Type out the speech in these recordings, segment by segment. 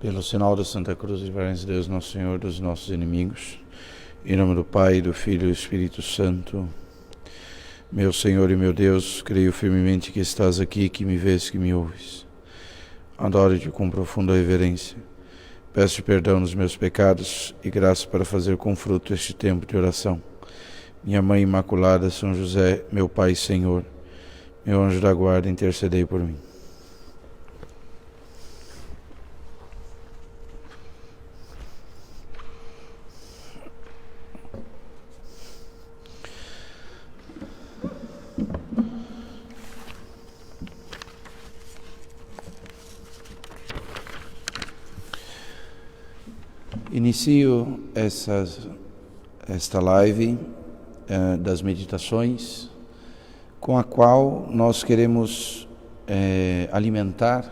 Pelo sinal da Santa Cruz, livrai-nos Deus, nosso Senhor, dos nossos inimigos. Em nome do Pai, do Filho e do Espírito Santo. Meu Senhor e meu Deus, creio firmemente que estás aqui, que me vês, que me ouves. Adoro-te com profunda reverência. Peço-te perdão dos meus pecados e graça para fazer com fruto este tempo de oração. Minha Mãe Imaculada, São José, meu Pai e Senhor, meu anjo da guarda, intercedei por mim. Inicio esta live das meditações, com a qual nós queremos alimentar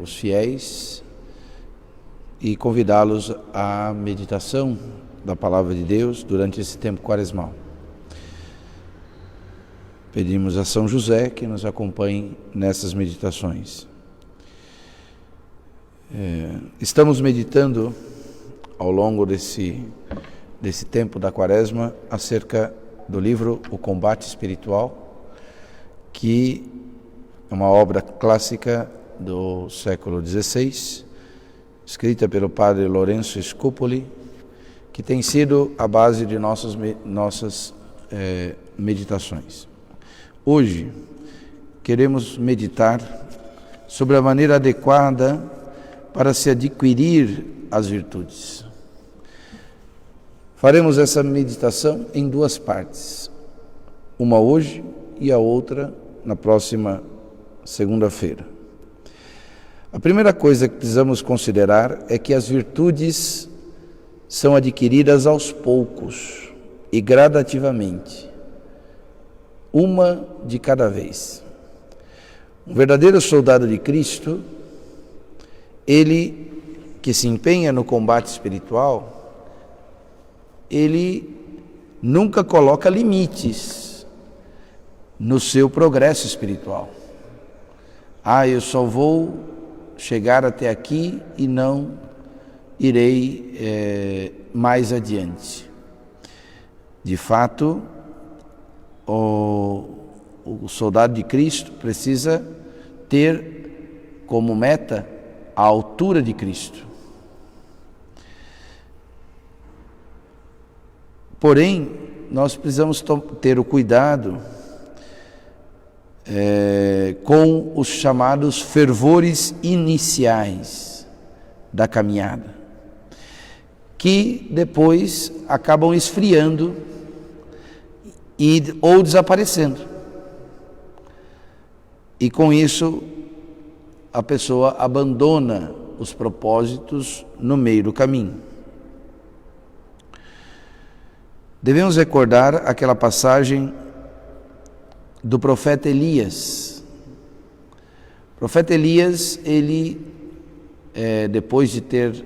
os fiéis e convidá-los à meditação da Palavra de Deus durante esse tempo quaresmal. Pedimos a São José que nos acompanhe nessas meditações. Estamos meditando ao longo desse tempo da Quaresma acerca do livro O Combate Espiritual, que é uma obra clássica do século XVI, escrita pelo padre Lourenço Scupoli, que tem sido a base de nossas meditações. Hoje queremos meditar sobre a maneira adequada para se adquirir as virtudes. Faremos essa meditação em duas partes, uma hoje e a outra na próxima segunda-feira. A primeira coisa que precisamos considerar é que as virtudes são adquiridas aos poucos e gradativamente, uma de cada vez. Um verdadeiro soldado de Cristo, ele que se empenha no combate espiritual, ele nunca coloca limites no seu progresso espiritual. Eu só vou chegar até aqui e não irei mais adiante. De fato, o soldado de Cristo precisa ter como meta a altura de Cristo. Porém, nós precisamos ter o cuidado com os chamados fervores iniciais da caminhada, que depois acabam esfriando ou desaparecendo. E com isso, a pessoa abandona os propósitos no meio do caminho. Devemos recordar aquela passagem do profeta Elias. O profeta Elias, ele, depois de ter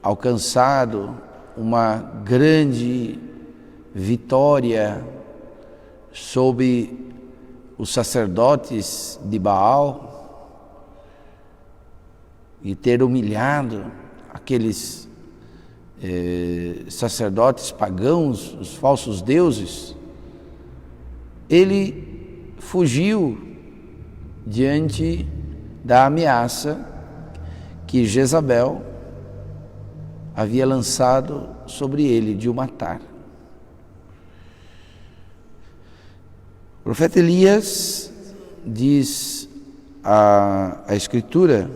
alcançado uma grande vitória sobre os sacerdotes de Baal, e ter humilhado aqueles sacerdotes pagãos, os falsos deuses, ele fugiu diante da ameaça que Jezabel havia lançado sobre ele de o matar. O profeta Elias diz a Escritura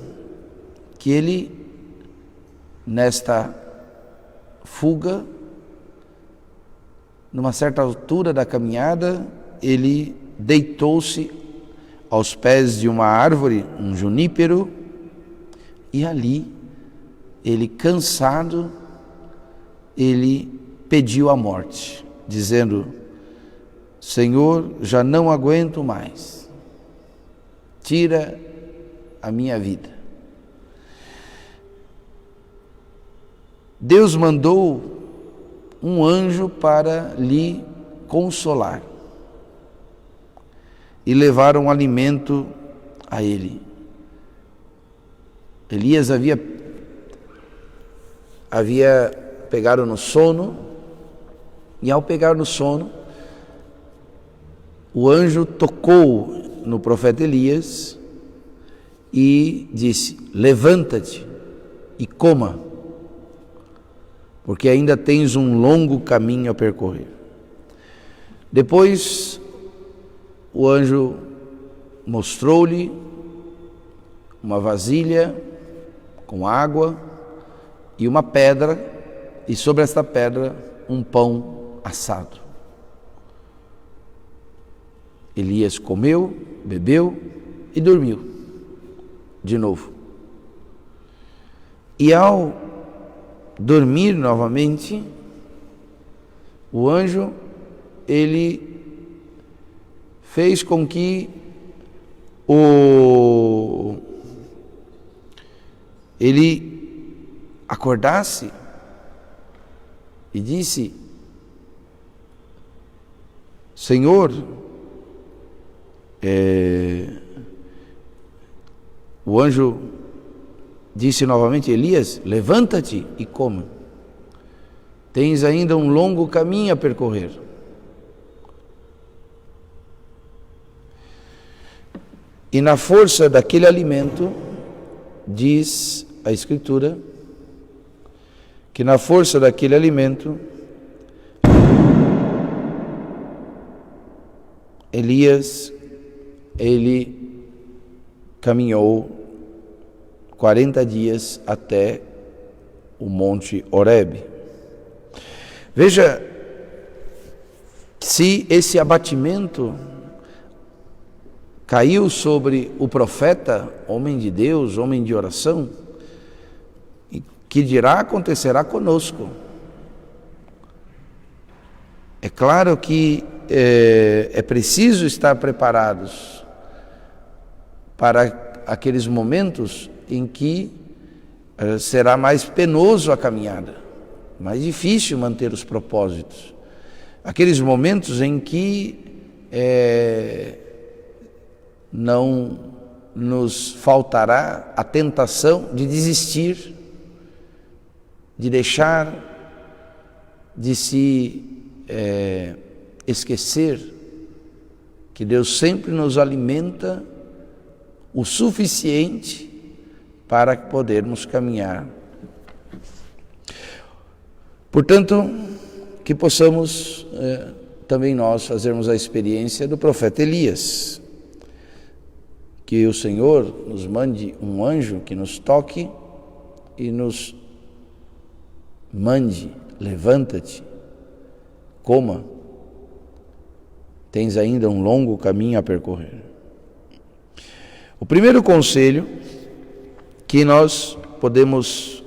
que ele, nesta fuga, numa certa altura da caminhada, ele deitou-se aos pés de uma árvore, um junípero, e ali, ele cansado, ele pediu a morte, dizendo: Senhor, já não aguento mais, tira a minha vida. Deus mandou um anjo para lhe consolar e levar um alimento a ele. Elias havia pegado no sono, e ao pegar no sono, o anjo tocou no profeta Elias e disse: levanta-te e coma, porque ainda tens um longo caminho a percorrer. Depois o anjo mostrou-lhe uma vasilha com água e uma pedra, e sobre esta pedra um pão assado. Elias comeu, bebeu e dormiu de novo. E ao dormir novamente, o anjo, ele fez com que ele acordasse e disse: Senhor, o anjo disse novamente: Elias, levanta-te e coma. Tens ainda um longo caminho a percorrer. E na força daquele alimento, diz a Escritura, que na força daquele alimento, Elias, ele caminhou 40 dias até o Monte Horebe. Veja, se esse abatimento caiu sobre o profeta, homem de Deus, homem de oração, que dirá acontecerá conosco. É claro que é preciso estar preparados para aqueles momentos em que será mais penoso a caminhada, mais difícil manter os propósitos. Aqueles momentos em que não nos faltará a tentação de desistir, de deixar de se esquecer que Deus sempre nos alimenta o suficiente para podermos caminhar. Portanto, que possamos também nós fazermos a experiência do profeta Elias, que o Senhor nos mande um anjo que nos toque e nos mande: levanta-te, coma, tens ainda um longo caminho a percorrer. O primeiro conselho que nós podemos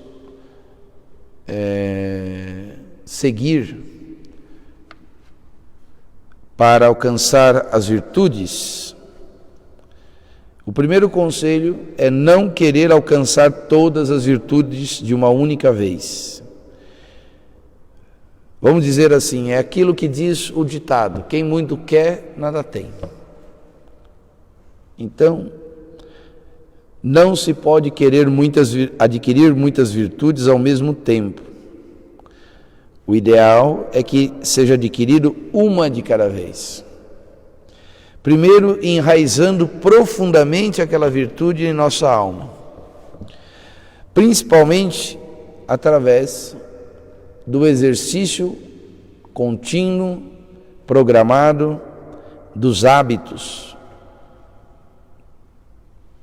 seguir para alcançar as virtudes, o primeiro conselho é não querer alcançar todas as virtudes de uma única vez. Vamos dizer assim, é aquilo que diz o ditado: quem muito quer, nada tem. Então, não se pode querer adquirir muitas virtudes ao mesmo tempo. O ideal é que seja adquirido uma de cada vez. Primeiro, enraizando profundamente aquela virtude em nossa alma, principalmente através do exercício contínuo, programado, dos hábitos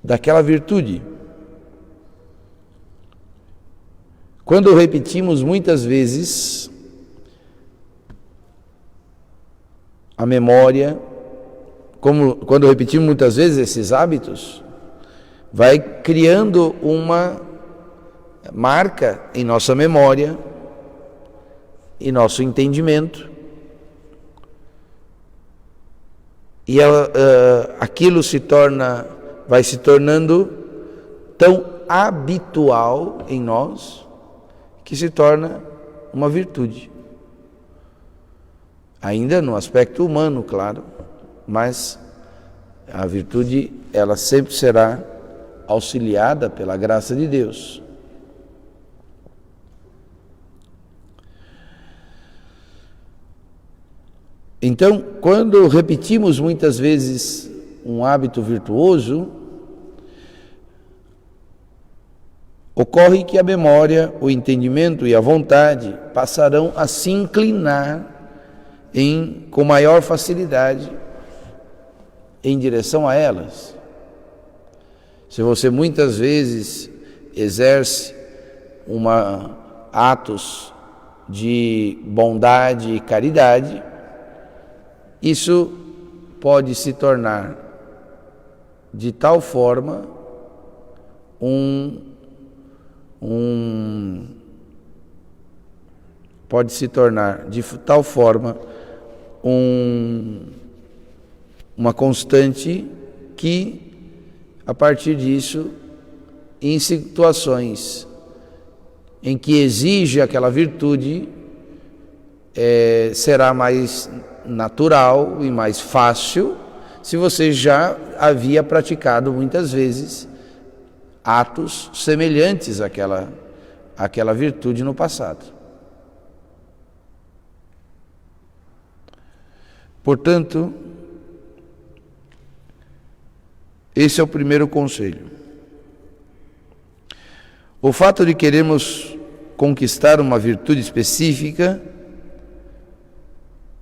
daquela virtude. Quando repetimos muitas vezes, a memória, quando repetimos muitas vezes esses hábitos, vai criando uma marca em nossa memória e nosso entendimento, e aquilo vai se tornando tão habitual em nós que se torna uma virtude. Ainda no aspecto humano, claro, mas a virtude, ela sempre será auxiliada pela graça de Deus. Então, quando repetimos muitas vezes um hábito virtuoso, ocorre que a memória, o entendimento e a vontade passarão a se inclinar com maior facilidade em direção a elas. Se você muitas vezes exerce atos de bondade e caridade, isso pode se tornar de tal forma uma constante que, a partir disso, em situações em que exige aquela virtude, será mais natural e mais fácil se você já havia praticado muitas vezes atos semelhantes àquela virtude no passado. Portanto, esse é o primeiro conselho. O fato de querermos conquistar uma virtude específica,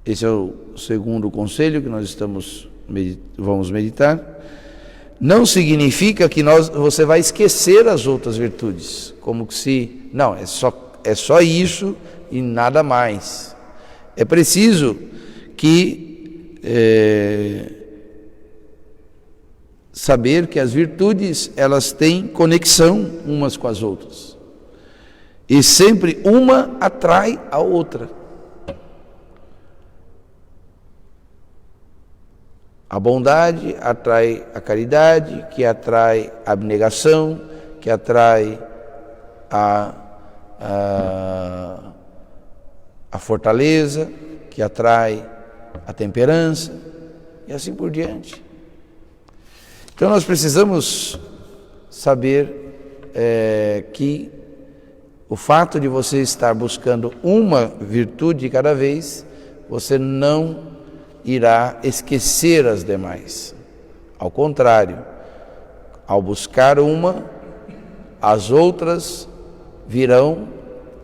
esse é o segundo conselho que nós vamos meditar, não significa que você vai esquecer as outras virtudes, como se, não, é só isso e nada mais. É preciso que saber que as virtudes, elas têm conexão umas com as outras. E sempre uma atrai a outra. A bondade atrai a caridade, que atrai a abnegação, que atrai a fortaleza, que atrai a temperança, e assim por diante. Então nós precisamos saber que o fato de você estar buscando uma virtude cada vez, você não irá esquecer as demais. Ao contrário, ao buscar uma, as outras virão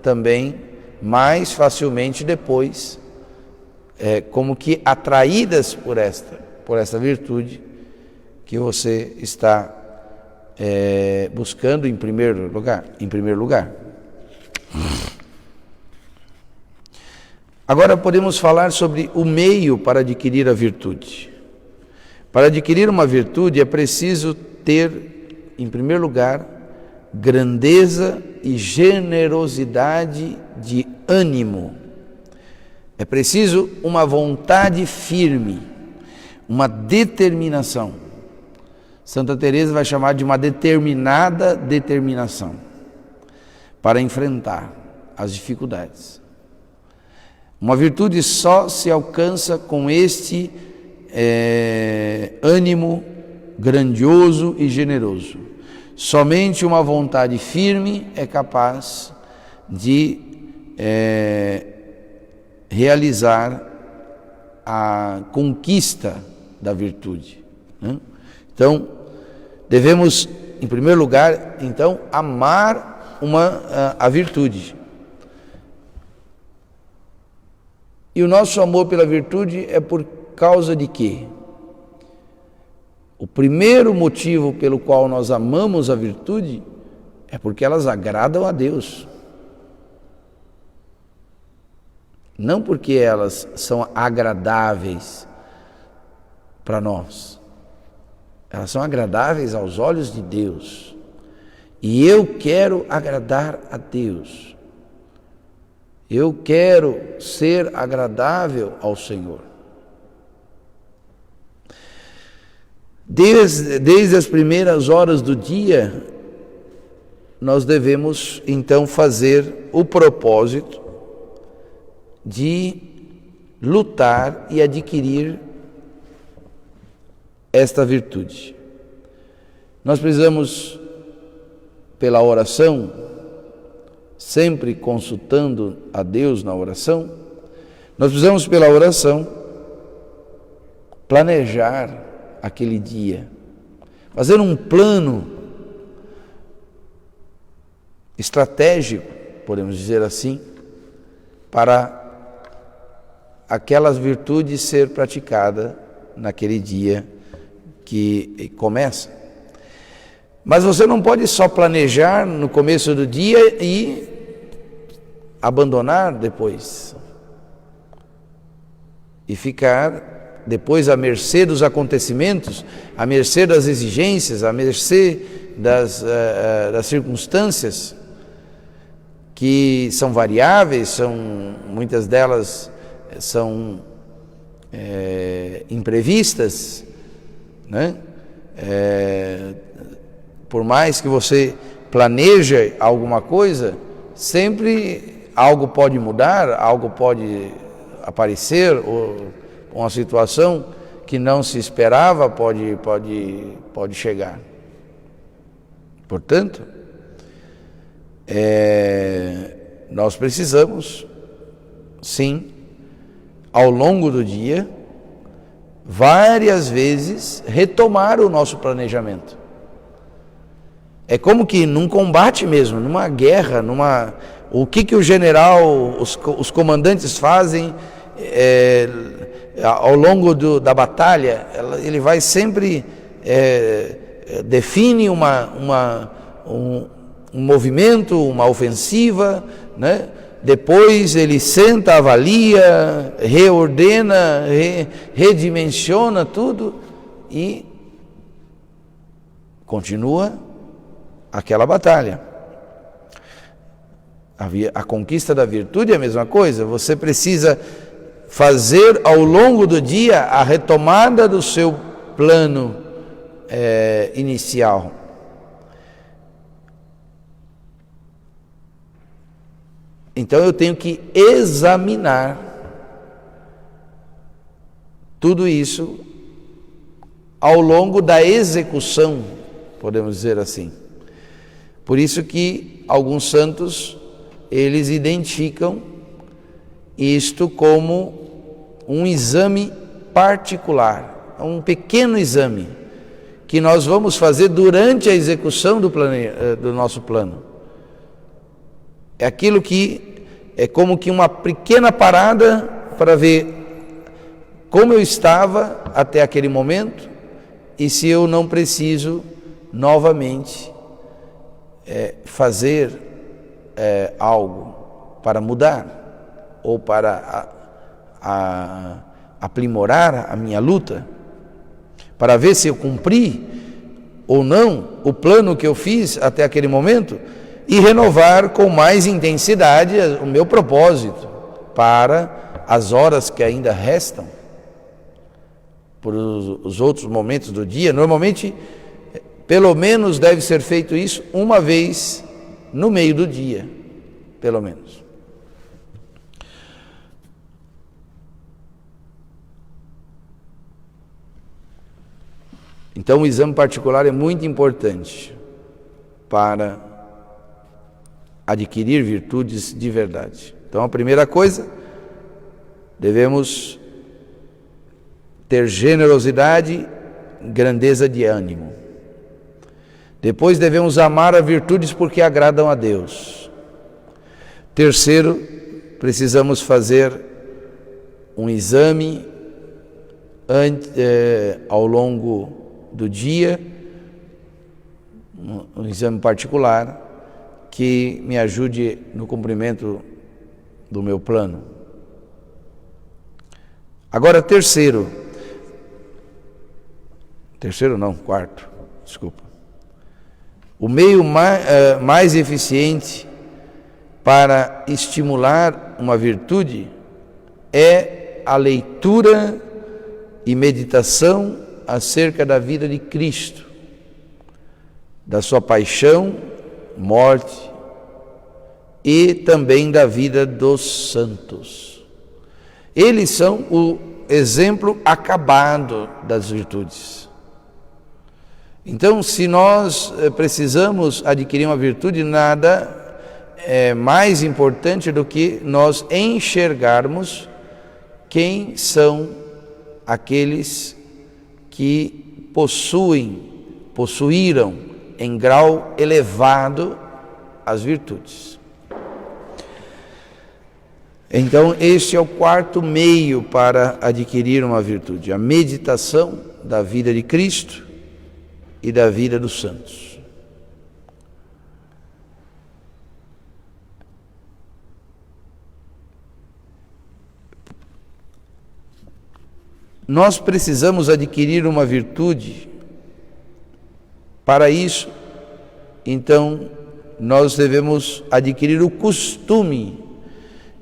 também mais facilmente depois, como que atraídas por esta virtude que você está buscando em primeiro lugar. Agora podemos falar sobre o meio para adquirir a virtude. Para adquirir uma virtude é preciso ter, em primeiro lugar, grandeza e generosidade de ânimo. É preciso uma vontade firme, uma determinação. Santa Teresa vai chamar de uma determinada determinação para enfrentar as dificuldades. Uma virtude só se alcança com este ânimo grandioso e generoso. Somente uma vontade firme é capaz de realizar a conquista da virtude, né? Então, devemos, em primeiro lugar, amar a virtude. E o nosso amor pela virtude é por causa de quê? O primeiro motivo pelo qual nós amamos a virtude é porque elas agradam a Deus. Não porque elas são agradáveis para nós. Elas são agradáveis aos olhos de Deus. E eu quero agradar a Deus. Eu quero ser agradável ao Senhor. Desde as primeiras horas do dia, nós devemos então fazer o propósito de lutar e adquirir esta virtude. Nós precisamos, pela oração, sempre consultando a Deus na oração, nós precisamos, pela oração, planejar aquele dia, fazer um plano estratégico, podemos dizer assim, para aquelas virtudes ser praticada naquele dia que começa. Mas você não pode só planejar no começo do dia e abandonar depois. E ficar depois à mercê dos acontecimentos, à mercê das exigências, à mercê das circunstâncias, que são variáveis, muitas delas são imprevistas, né? Por mais que você planeje alguma coisa, sempre algo pode mudar, algo pode aparecer, ou uma situação que não se esperava pode chegar. Portanto, nós precisamos, sim, ao longo do dia, várias vezes, retomar o nosso planejamento. É como que num combate mesmo, numa guerra, o que o general, os comandantes fazem ao longo da batalha, ele vai sempre, define um movimento, uma ofensiva, né? Depois ele senta, avalia, reordena, redimensiona tudo e continua aquela batalha. A conquista da virtude é a mesma coisa. Você precisa fazer ao longo do dia a retomada do seu plano inicial. Então eu tenho que examinar tudo isso ao longo da execução, podemos dizer assim. Por isso que alguns santos, eles identificam isto como um exame particular, um pequeno exame que nós vamos fazer durante a execução do nosso plano. É aquilo que é como que uma pequena parada para ver como eu estava até aquele momento e se eu não preciso novamente fazer algo para mudar ou para aprimorar a minha luta, para ver se eu cumpri ou não o plano que eu fiz até aquele momento e renovar com mais intensidade o meu propósito para as horas que ainda restam, por os outros momentos do dia. Normalmente, pelo menos deve ser feito isso uma vez no meio do dia, pelo menos. Então o exame particular é muito importante para adquirir virtudes de verdade. Então a primeira coisa, devemos ter generosidade, grandeza de ânimo. Depois devemos amar as virtudes porque agradam a Deus. Terceiro, precisamos fazer um exame ao longo do dia, um exame particular que me ajude no cumprimento do meu plano. Agora, quarto, desculpa. O meio mais eficiente para estimular uma virtude é a leitura e meditação acerca da vida de Cristo, da sua paixão, morte e também da vida dos santos. Eles são o exemplo acabado das virtudes. Então, se nós precisamos adquirir uma virtude, nada é mais importante do que nós enxergarmos quem são aqueles que possuíram em grau elevado as virtudes. Então, este é o quarto meio para adquirir uma virtude, a meditação da vida de Cristo e da vida dos santos. Nós precisamos adquirir uma virtude. Para isso, então, nós devemos adquirir o costume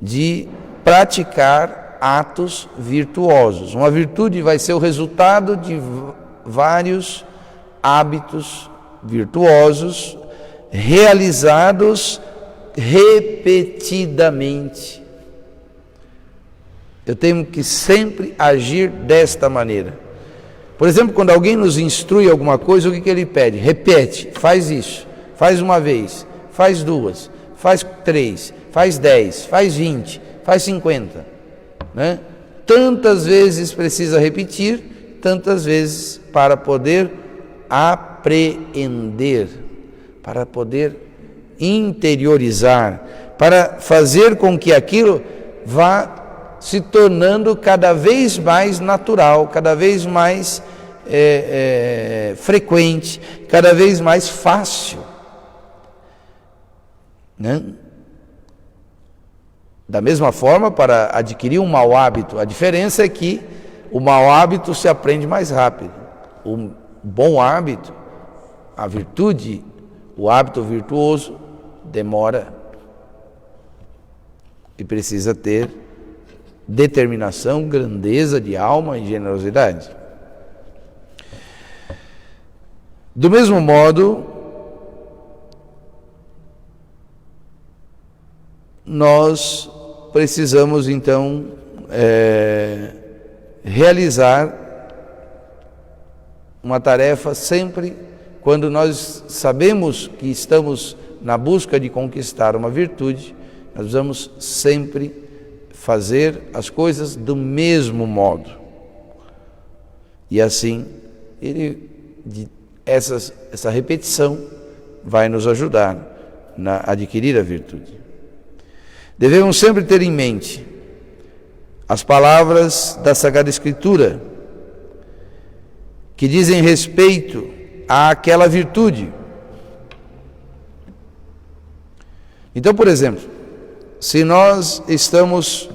de praticar atos virtuosos. Uma virtude vai ser o resultado de vários hábitos virtuosos realizados repetidamente. Eu tenho que sempre agir desta maneira. Por exemplo, quando alguém nos instrui alguma coisa, o que ele pede? Repete, faz isso, faz uma vez, faz duas, faz 3, faz 10, faz 20, faz 50. Né? Tantas vezes precisa repetir, tantas vezes para poder apreender, para poder interiorizar, para fazer com que aquilo vá se tornando cada vez mais natural, cada vez mais frequente, cada vez mais fácil. Né? Da mesma forma, para adquirir um mau hábito, a diferença é que o mau hábito se aprende mais rápido. O bom hábito, a virtude, o hábito virtuoso, demora e precisa ter determinação, grandeza de alma e generosidade. Do mesmo modo, nós precisamos então realizar uma tarefa sempre quando nós sabemos que estamos na busca de conquistar uma virtude, nós vamos sempre fazer as coisas do mesmo modo. E assim, essa repetição vai nos ajudar a adquirir a virtude. Devemos sempre ter em mente as palavras da Sagrada Escritura que dizem respeito àquela virtude. Então, por exemplo, se nós estamos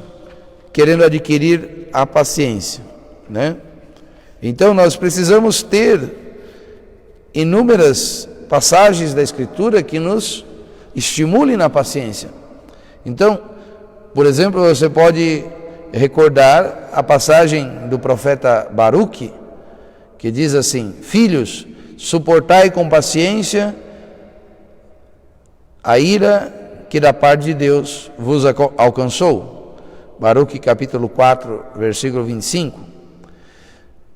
querendo adquirir a paciência, né? Então nós precisamos ter inúmeras passagens da Escritura que nos estimulem na paciência. Então, por exemplo, você pode recordar a passagem do profeta Baruque, que diz assim: filhos, suportai com paciência a ira que da parte de Deus vos alcançou. Baruque capítulo 4, versículo 25.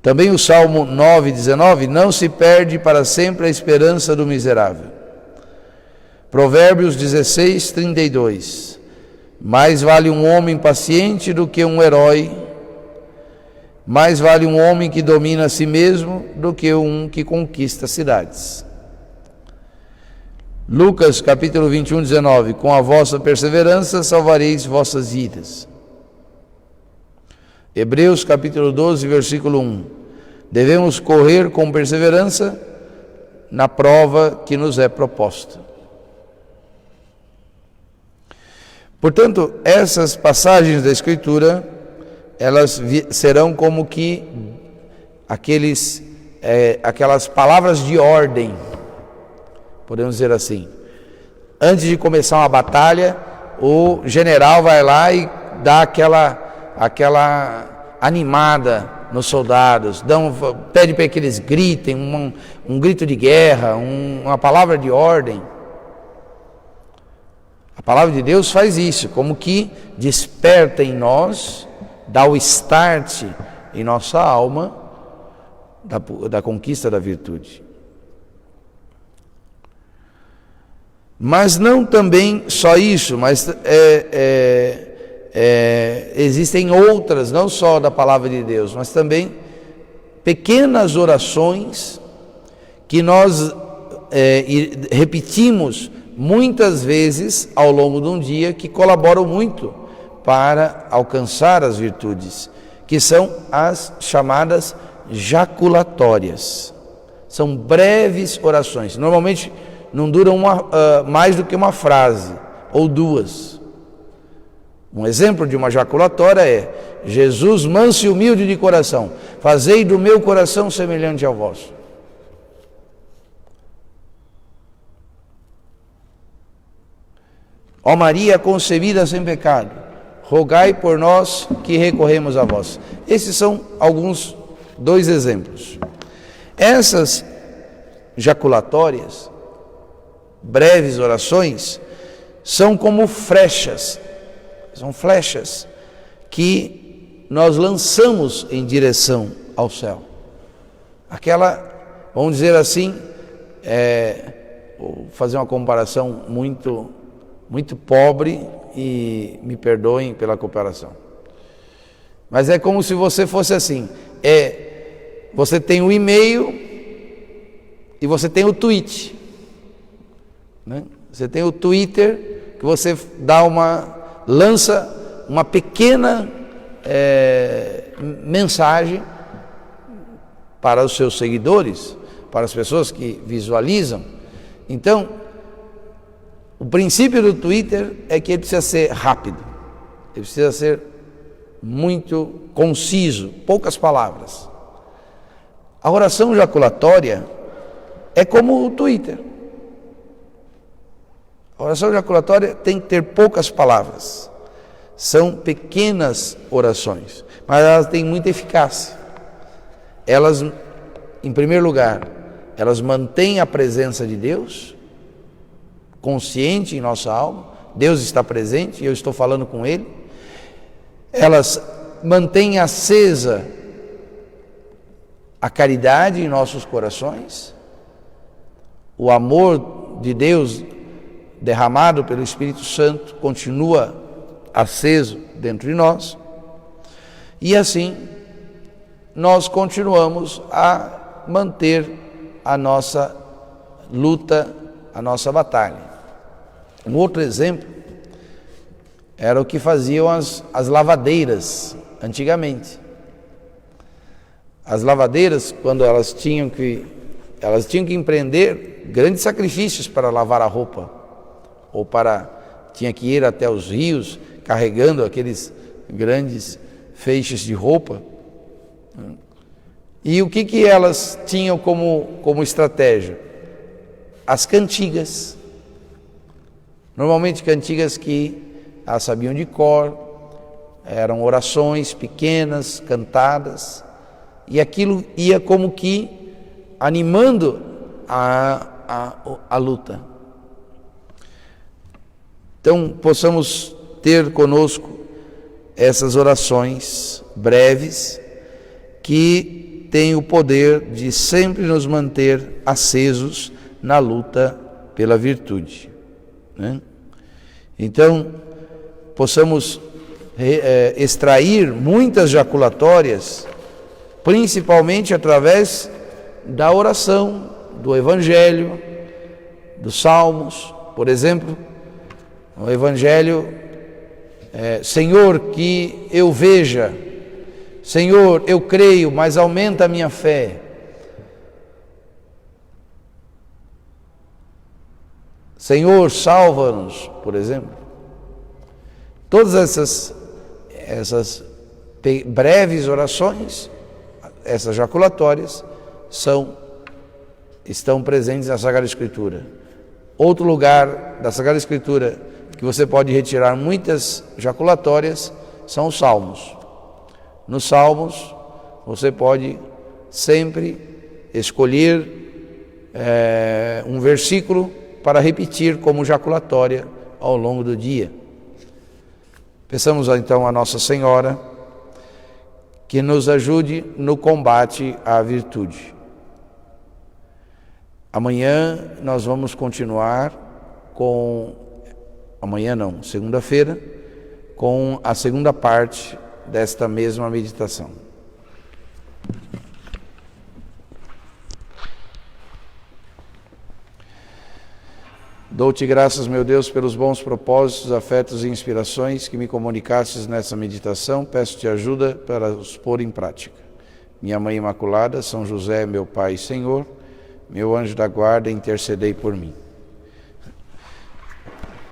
Também o Salmo 9, 19, não se perde para sempre a esperança do miserável. Provérbios 16, 32. Mais vale um homem paciente do que um herói, mais vale um homem que domina a si mesmo do que um que conquista cidades. Lucas capítulo 21, 19, com a vossa perseverança salvareis vossas vidas. Hebreus capítulo 12, versículo 1, devemos correr com perseverança na prova que nos é proposta. Portanto, essas passagens da Escritura, elas serão como que aquelas palavras de ordem, podemos dizer assim. Antes de começar uma batalha, o general vai lá e dá aquela animada nos soldados, pede para que eles gritem, um grito de guerra, uma palavra de ordem. A palavra de Deus faz isso, como que desperta em nós, dá o start em nossa alma da conquista da virtude. Mas não também só isso, mas existem outras, não só da palavra de Deus, mas também pequenas orações que nós repetimos muitas vezes ao longo de um dia, que colaboram muito para alcançar as virtudes, que são as chamadas jaculatórias. São breves orações, normalmente não duram mais do que uma frase ou duas. Um exemplo de uma jaculatória é: Jesus, manso e humilde de coração, fazei do meu coração semelhante ao vosso. Ó Maria concebida sem pecado, rogai por nós que recorremos a vós. Esses são dois exemplos. Essas jaculatórias, breves orações, são como flechas, são flechas que nós lançamos em direção ao céu. Vamos dizer assim, vou fazer uma comparação muito pobre e me perdoem pela comparação. Mas é como se você fosse assim, você tem o e-mail e você tem o tweet, né? Você tem o Twitter, que você lança uma pequena mensagem para os seus seguidores, para as pessoas que visualizam. Então, o princípio do Twitter é que ele precisa ser rápido, ele precisa ser muito conciso, poucas palavras. A oração jaculatória é como o Twitter. A oração jaculatória tem que ter poucas palavras. São pequenas orações, mas elas têm muita eficácia. Elas, em primeiro lugar, elas mantêm a presença de Deus consciente em nossa alma. Deus está presente e eu estou falando com Ele. Elas mantêm acesa a caridade em nossos corações, o amor de Deus derramado pelo Espírito Santo continua aceso dentro de nós, e assim nós continuamos a manter a nossa luta, a nossa batalha. Um outro exemplo era o que faziam as lavadeiras antigamente. As lavadeiras, quando elas tinham que empreender grandes sacrifícios para lavar a roupa, ou tinha que ir até os rios carregando aqueles grandes feixes de roupa. E o que elas tinham como estratégia? As cantigas. Normalmente cantigas que elas sabiam de cor, eram orações pequenas, cantadas, e aquilo ia como que animando a luta. Então, possamos ter conosco essas orações breves que têm o poder de sempre nos manter acesos na luta pela virtude, né? Então, possamos extrair muitas jaculatórias, principalmente através da oração, do Evangelho, dos Salmos. Por exemplo, o Evangelho, Senhor, que eu veja, Senhor, eu creio, mas aumenta a minha fé. Senhor, salva-nos, por exemplo. Todas essas breves orações, essas jaculatórias, estão presentes na Sagrada Escritura. Outro lugar da Sagrada Escritura que você pode retirar muitas jaculatórias são os Salmos. Nos Salmos, você pode sempre escolher um versículo para repetir como jaculatória ao longo do dia. Peçamos então a Nossa Senhora que nos ajude no combate à virtude. Amanhã nós vamos continuar segunda-feira, com a segunda parte desta mesma meditação. Dou-te graças, meu Deus, pelos bons propósitos, afetos e inspirações que me comunicastes nessa meditação. Peço-te ajuda para os pôr em prática. Minha Mãe Imaculada, São José, meu Pai e Senhor, meu anjo da guarda, intercedei por mim.